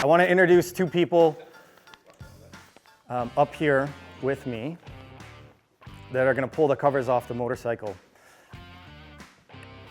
I want to introduce two people up here with me that are going to pull the covers off the motorcycle.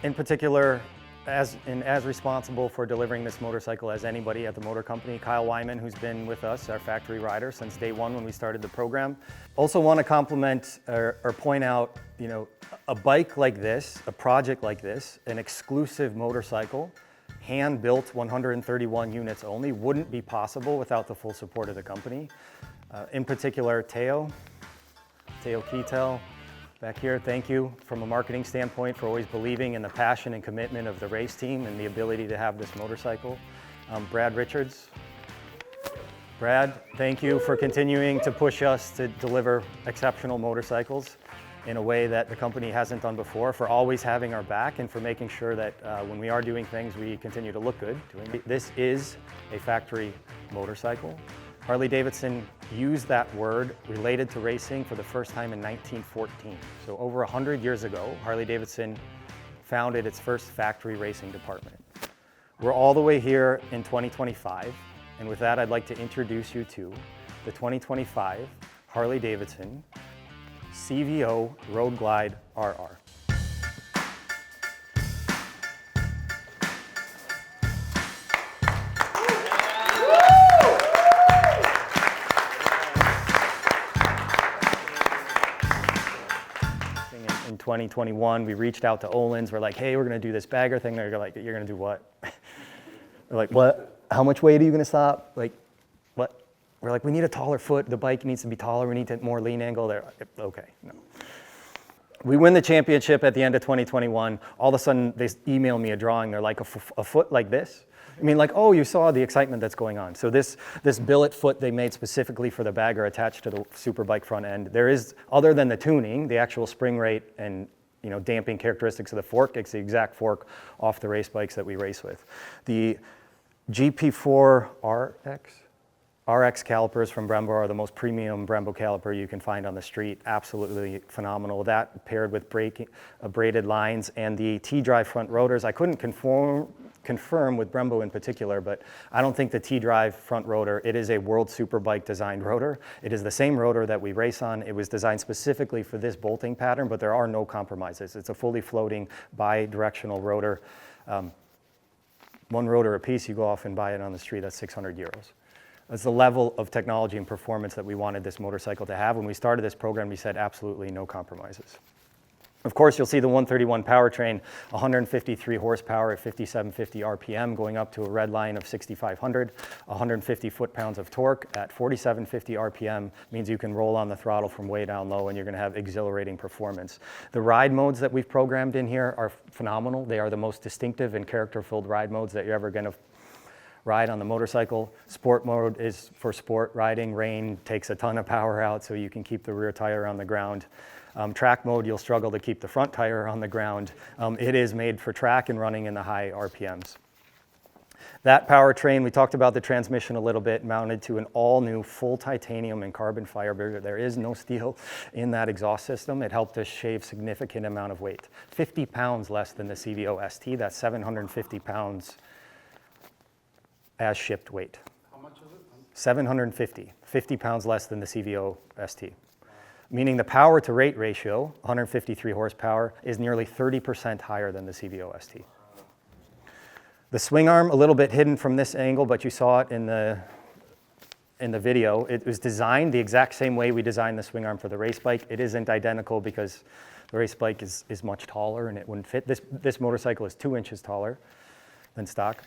In particular, as responsible for delivering this motorcycle as anybody at the motor company, Kyle Wyman, who's been with us, our factory rider, since day one when we started the program. Also want to compliment or point out, you know, a bike like this, a project like this, an exclusive motorcycle, hand-built 131 units only, wouldn't be possible without the full support of the company. In particular, Teo Keitel, back here, thank you from a marketing standpoint for always believing in the passion and commitment of the race team and the ability to have this motorcycle. Brad Richards. Brad, thank you for continuing to push us to deliver exceptional motorcycles in a way that the company hasn't done before, for always having our back and for making sure that when we are doing things, we continue to look good. This is a factory motorcycle. Harley Davidson used that word related to racing for the first time in 1914. So over 100 years ago, Harley Davidson founded its first factory racing department. We're all the way here in 2025, and with that, I'd like to introduce you to the 2025 Harley Davidson CVO Road Glide RR. In 2021, we reached out to Olin's. We're like, hey, we're going to do this bagger thing. They're like, you're going to do what? We're like, what? How much weight are you going to stop? Like, what? We're like, we need a taller foot. The bike needs to be taller. We need more lean angle. They're like, okay, no. We win the championship at the end of 2021. All of a sudden, they email me a drawing. They're like, a foot like this? I mean, like, oh, you saw the excitement that's going on. So this billet foot they made specifically for the bagger attached to the Superbike front end. There is, other than the tuning, the actual spring rate and damping characteristics of the fork, it's the exact fork off the race bikes that we race with. The GP4 RX calipers from Brembo are the most premium Brembo caliper you can find on the street. Absolutely phenomenal. That paired with braided lines and the T-drive front rotors. I couldn't confirm with Brembo in particular, but I don't think the T-drive front rotor, it is a World Superbike designed rotor. It is the same rotor that we race on. It was designed specifically for this bolting pattern, but there are no compromises. It's a fully floating bi-directional rotor. One rotor a piece, you go off and buy it on the street, that's 600 euros. That's the level of technology and performance that we wanted this motorcycle to have. When we started this program, we said absolutely no compromises. Of course, you'll see the 131 powertrain, 153 horsepower at 5750 RPM, going up to a red line of 6,500, 150 foot-pounds of torque at 4750 RPM, means you can roll on the throttle from way down low and you're gonna have exhilarating performance. The ride modes that we've programmed in here are phenomenal. They are the most distinctive and character-filled ride modes that you're ever gonna ride on the motorcycle. Sport mode is for sport riding. Rain takes a ton of power out so you can keep the rear tire on the ground. Track mode, you'll struggle to keep the front tire on the ground. It is made for track and running in the high RPMs. That powertrain, we talked about the transmission a little bit, mounted to an all-new full titanium and carbon fiber. There is no steel in that exhaust system. It helped us shave significant amount of weight. 50 pounds less than the CVO ST. That's 750 pounds as shipped weight. How much is it? 50 pounds less than the CVO ST. Meaning the power to rate ratio, 153 horsepower, is nearly 30% higher than the CVO ST. The swing arm, a little bit hidden from this angle, but you saw it in the video. It was designed the exact same way we designed the swing arm for the race bike. It isn't identical because the race bike is much taller and it wouldn't fit. This motorcycle is 2 inches taller than stock.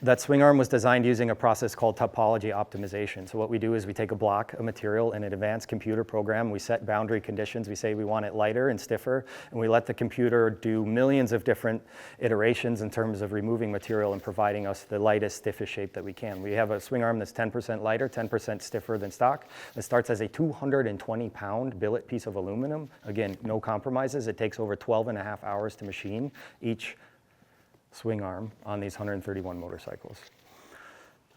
That swing arm was designed using a process called topology optimization. So what we do is we take a block of material in an advanced computer program, we set boundary conditions, we say we want it lighter and stiffer, and we let the computer do millions of different iterations in terms of removing material and providing us the lightest, stiffest shape that we can. We have a swing arm that's 10% lighter, 10% stiffer than stock. It starts as a 220-pound billet piece of aluminum. Again, no compromises. It takes over 12.5 hours to machine each swing arm on these 131 motorcycles.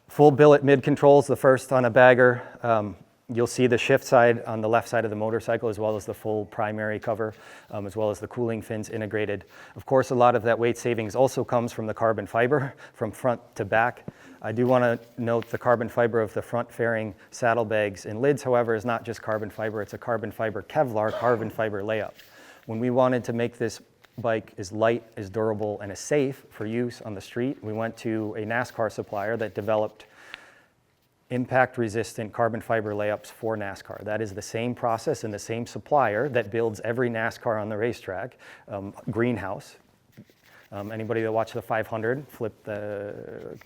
Full billet mid controls, the first on a bagger. You'll see the shift side on the left side of the motorcycle, as well as the full primary cover, as well as the cooling fins integrated. Of course, a lot of that weight savings also comes from the carbon fiber from front to back. I do want to note the carbon fiber of the front fairing saddlebags and lids, however, is not just carbon fiber, it's a carbon fiber Kevlar carbon fiber layup. When we wanted to make this bike as light, as durable, and as safe for use on the street, we went to a NASCAR supplier that developed impact-resistant carbon fiber layups for NASCAR. That is the same process and the same supplier that builds every NASCAR on the racetrack, Greenhouse. Anybody that watched the 500, the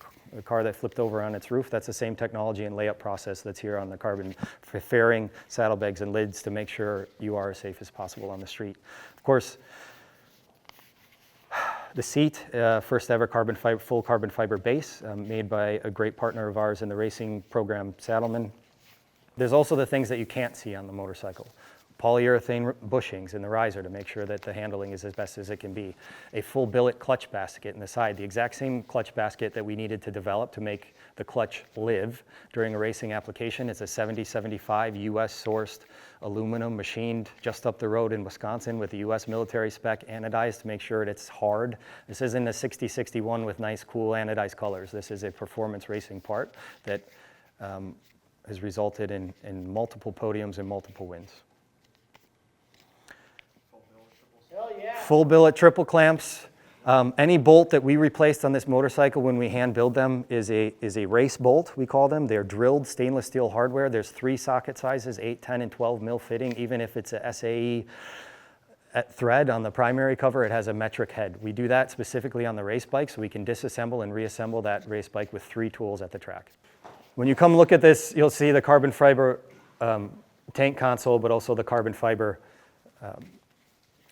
car that flipped over on its roof, that's the same technology and layup process that's here on the carbon fairing, saddlebags, and lids to make sure you are as safe as possible on the street. Of course, the seat, first ever full carbon fiber base, made by a great partner of ours in the racing program, Saddlemen. There's also the things that you can't see on the motorcycle. Polyurethane bushings in the riser to make sure that the handling is as best as it can be. A full billet clutch basket in the side, the exact same clutch basket that we needed to develop to make the clutch live during a racing application. It's a 7075 US sourced aluminum machined just up the road in Wisconsin with the US military spec anodized to make sure it's hard. This isn't a 6061 with nice cool anodized colors. This is a performance racing part that has resulted in multiple podiums and multiple wins. Full billet triple clamps. Any bolt that we replaced on this motorcycle when we hand build them is a race bolt, we call them. They're drilled stainless steel hardware. There's 3 socket sizes, 8, 10, and 12 mil fitting. Even if it's a SAE thread on the primary cover, it has a metric head. We do that specifically on the race bike so we can disassemble and reassemble that race bike with 3 tools at the track. When you come look at this, you'll see the carbon fiber tank console, but also the carbon fiber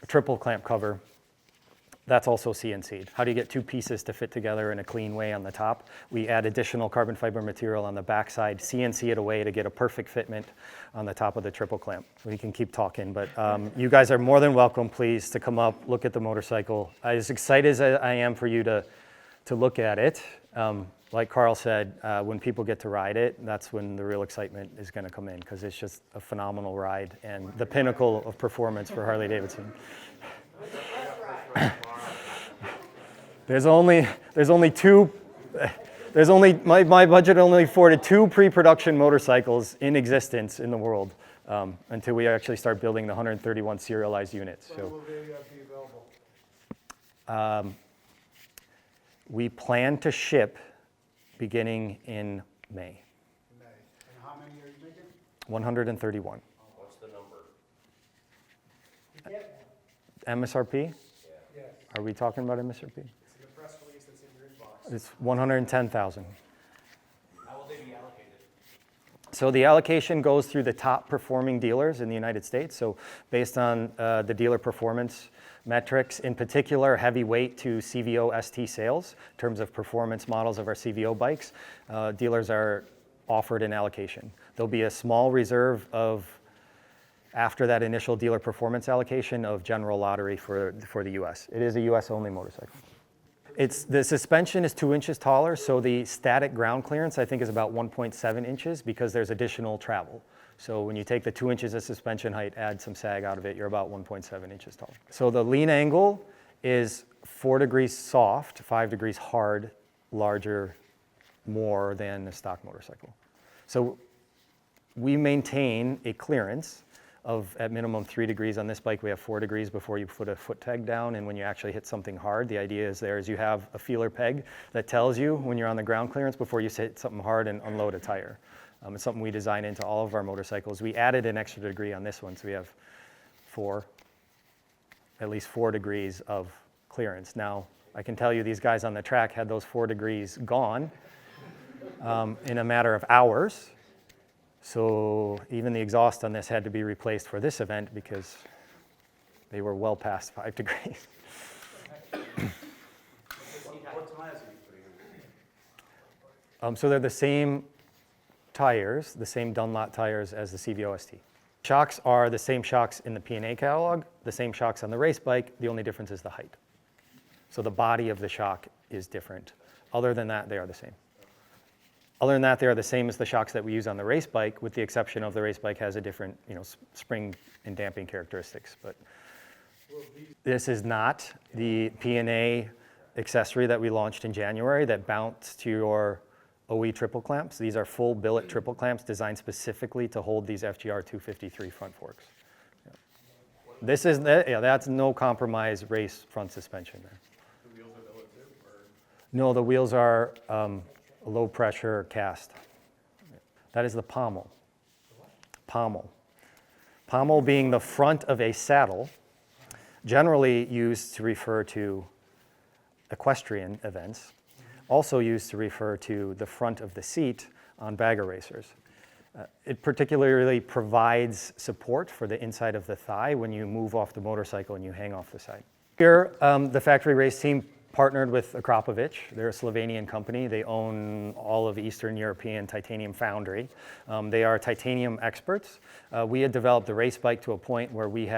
triple clamp cover. That's also CNC'd. How do you get 2 pieces to fit together in a clean way on the top? We add additional carbon fiber material on the backside, CNC it away to get a perfect fitment on the top of the triple clamp. We can keep talking, but you guys are more than welcome, please, to come up, look at the motorcycle. As excited as I am for you to look at it, like Carl said, when people get to ride it, that's when the real excitement is going to come in, because it's just a phenomenal ride and the pinnacle of performance for Harley Davidson. My budget only afforded 2 pre-production motorcycles in existence in the world until we actually start building the 131 serialized units. When will they be available? We plan to ship beginning in May. And how many are you making? 131. What's the number? MSRP? Yes. Are we talking about MSRP? It's in the press release that's in your inbox. It's 110,000. How will they be allocated? So the allocation goes through the top performing dealers in the United States. So based on the dealer performance metrics, in particular heavyweight to CVO ST sales, in terms of performance models of our CVO bikes, dealers are offered an allocation. There'll be a small reserve after that initial dealer performance allocation of general lottery for the US. It is a US only motorcycle. The suspension is 2 inches taller, so the static ground clearance I think is about 1.7 inches because there's additional travel. So when you take the 2 inches of suspension height, add some sag out of it, you're about 1.7 inches tall. So the lean angle is 4 degrees soft, 5 degrees hard, larger, more than a stock motorcycle. So we maintain a clearance of at minimum 3 degrees. On this bike we have 4 degrees before you put a foot peg down, and when you actually hit something hard, the idea is you have a feeler peg that tells you when you're on the ground clearance before you hit something hard and unload a tire. It's something we design into all of our motorcycles. We added an extra degree on this one, so we have at least 4 degrees of clearance. Now, I can tell you these guys on the track had those 4 degrees gone in a matter of hours. So even the exhaust on this had to be replaced for this event because they were well past 5 degrees. What tires are you putting in? So they're the same tires, the same Dunlop tires as the CVO ST. Shocks are the same shocks in the P&A catalog, the same shocks on the race bike, the only difference is the height. So the body of the shock is different. Other than that, they are the same. Other than that, they are the same as the shocks that we use on the race bike, with the exception of the race bike has a different, spring and damping characteristics. But this is not the P&A accessory that we launched in January that mounts to your OE triple clamps. These are full billet triple clamps designed specifically to hold these FGR 253 front forks. Yeah. This is, that's no compromise race front suspension there. The wheels are billet too, or? No, the wheels are low pressure cast. That is the pommel. Pommel. Pommel being the front of a saddle, generally used to refer to equestrian events, also used to refer to the front of the seat on bagger racers. It particularly provides support for the inside of the thigh when you move off the motorcycle and you hang off the side. Here, the factory race team partnered with Akrapovic. They're a Slovenian company. They own all of Eastern European titanium foundry. They are titanium experts. We had developed the race bike to a point where we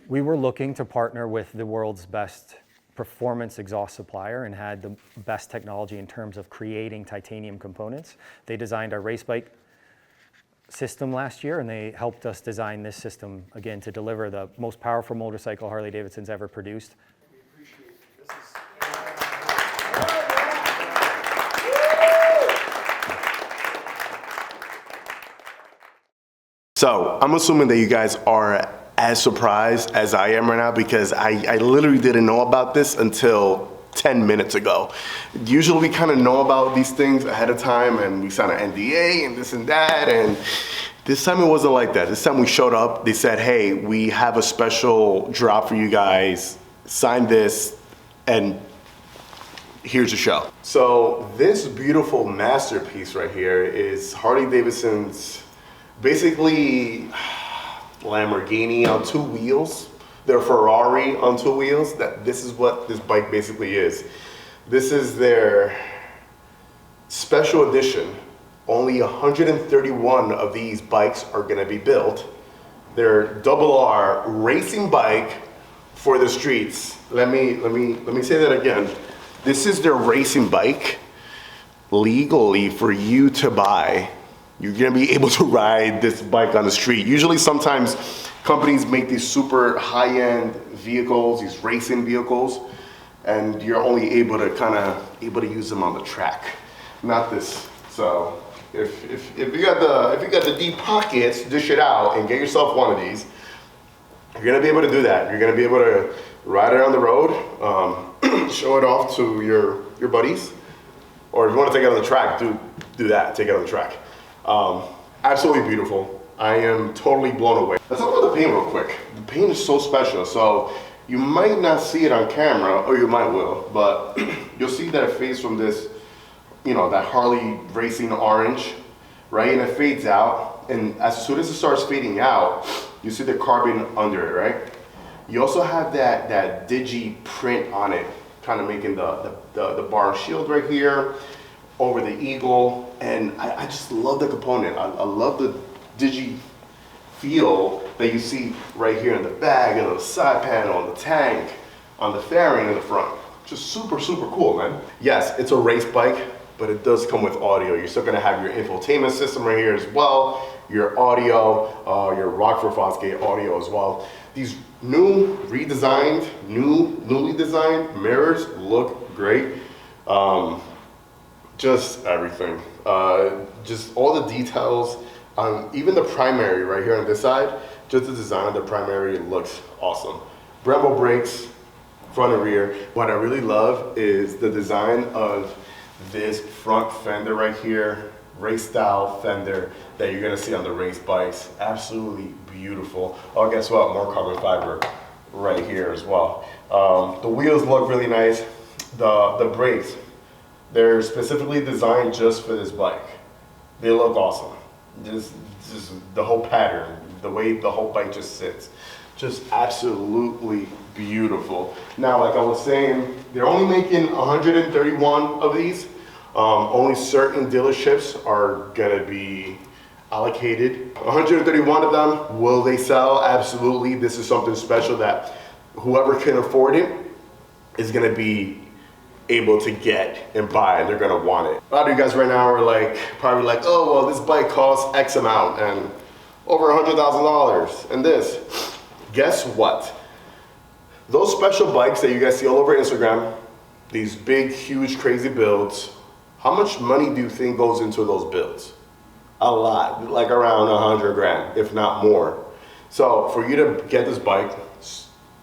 were looking to partner with the world's best performance exhaust supplier and had the best technology in terms of creating titanium components. They designed our race bike system last year, and they helped us design this system again to deliver the most powerful motorcycle Harley Davidson's ever produced. We appreciate it. This is. So I'm assuming that you guys are as surprised as I am right now, because I literally didn't know about this until 10 minutes ago. Usually we kind of know about these things ahead of time and we sign an NDA and this and that, and this time it wasn't like that. This time we showed up, they said, hey, we have a special drop for you guys, sign this, and here's the show. So this beautiful masterpiece right here is Harley Davidson's basically Lamborghini on two wheels. They're Ferrari on two wheels. This is what this bike basically is. This is their special edition. Only 131 of these bikes are gonna be built. They're RR racing bike for the streets. Let me say that again. This is their racing bike legally for you to buy. You're gonna be able to ride this bike on the street. Usually sometimes companies make these super high-end vehicles, these racing vehicles, and you're only able to use them on the track. Not this. So if you got the deep pockets, dish it out and get yourself one of these. You're gonna be able to do that. You're gonna be able to ride it on the road, show it off to your buddies, or if you want to take it on the track, do that. Take it on the track. Absolutely beautiful. I am totally blown away. Let's talk about the paint real quick. The paint is so special. So you might not see it on camera, or you might will, but you'll see that it fades from this, that Harley racing orange, right? And it fades out. And as soon as it starts fading out, you see the carbon under it, right? You also have that digi print on it, kind of making the bar shield right here, over the eagle, and I just love the component. I love the digi feel that you see right here in the bag, and on the side panel, on the tank, on the fairing in the front. Just super, super cool, man. Yes, it's a race bike, but it does come with audio. You're still gonna have your infotainment system right here as well, your audio, your Rockford Fosgate audio as well. These newly designed mirrors look great. Just everything. Just all the details, even the primary right here on this side, just the design of the primary looks awesome. Brembo brakes, front and rear. What I really love is the design of this front fender right here, race style fender that you're gonna see on the race bikes. Absolutely beautiful. Oh, guess what? More carbon fiber right here as well. The wheels look really nice. The brakes, they're specifically designed just for this bike. They look awesome. Just the whole pattern, the way the whole bike just sits, just absolutely beautiful. Now, like I was saying, they're only making 131 of these. Only certain dealerships are gonna be allocated. 131 of them. Will they sell? Absolutely. This is something special that whoever can afford it is gonna be able to get and buy, and they're gonna want it. A lot of you guys right now are like, probably like, oh, well, this bike costs X amount and over $100,000 and this. Guess what? Those special bikes that you guys see all over Instagram, these big, huge, crazy builds, how much money do you think goes into those builds? A lot, like around 100 grand, if not more. So for you to get this bike,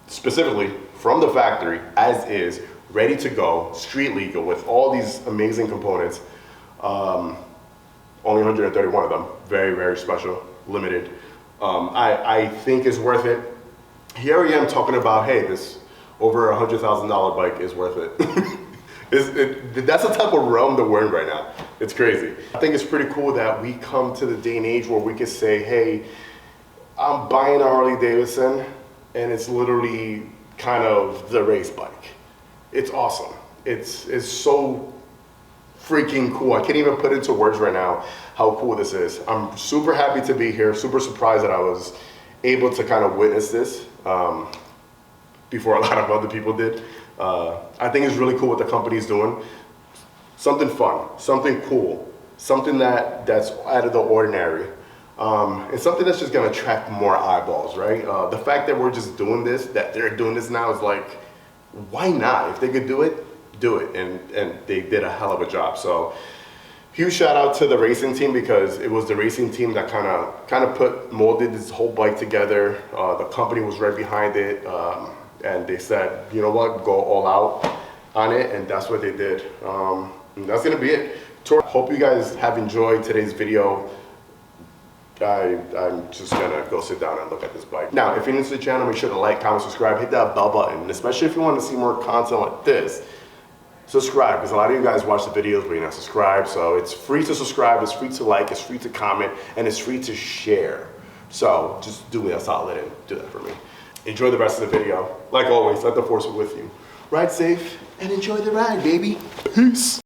specifically from the factory, as is, ready to go, street legal, with all these amazing components, only 131 of them, very, very special, limited. I think is worth it. Here I am talking about, hey, this over $100,000 bike is worth it. That's the type of realm that we're in right now. It's crazy. I think it's pretty cool that we come to the day and age where we can say, hey, I'm buying a Harley Davidson, and it's literally kind of the race bike. It's awesome. It's so freaking cool. I can't even put into words right now how cool this is. I'm super happy to be here, super surprised that I was able to kind of witness this before a lot of other people did. I think it's really cool what the company's doing. Something fun, something cool, something that's out of the ordinary. And something that's just gonna attract more eyeballs, right? The fact that we're just doing this, that they're doing this now is like, why not? If they could do it, do it. And they did a hell of a job. So huge shout out to the racing team, because it was the racing team that kind of molded this whole bike together. The company was right behind it. And they said, you know what, go all out on it. And that's what they did. And that's gonna be it. Hope you guys have enjoyed today's video. I'm just gonna go sit down and look at this bike. Now, if you're new to the channel, make sure to like, comment, subscribe, hit that bell button, and especially if you want to see more content like this, subscribe, because a lot of you guys watch the videos but you're not subscribed. So it's free to subscribe, it's free to like, it's free to comment, and it's free to share. So just do me a solid and do that for me. Enjoy the rest of the video. Like always, let the force be with you. Ride safe and enjoy the ride, baby. Peace.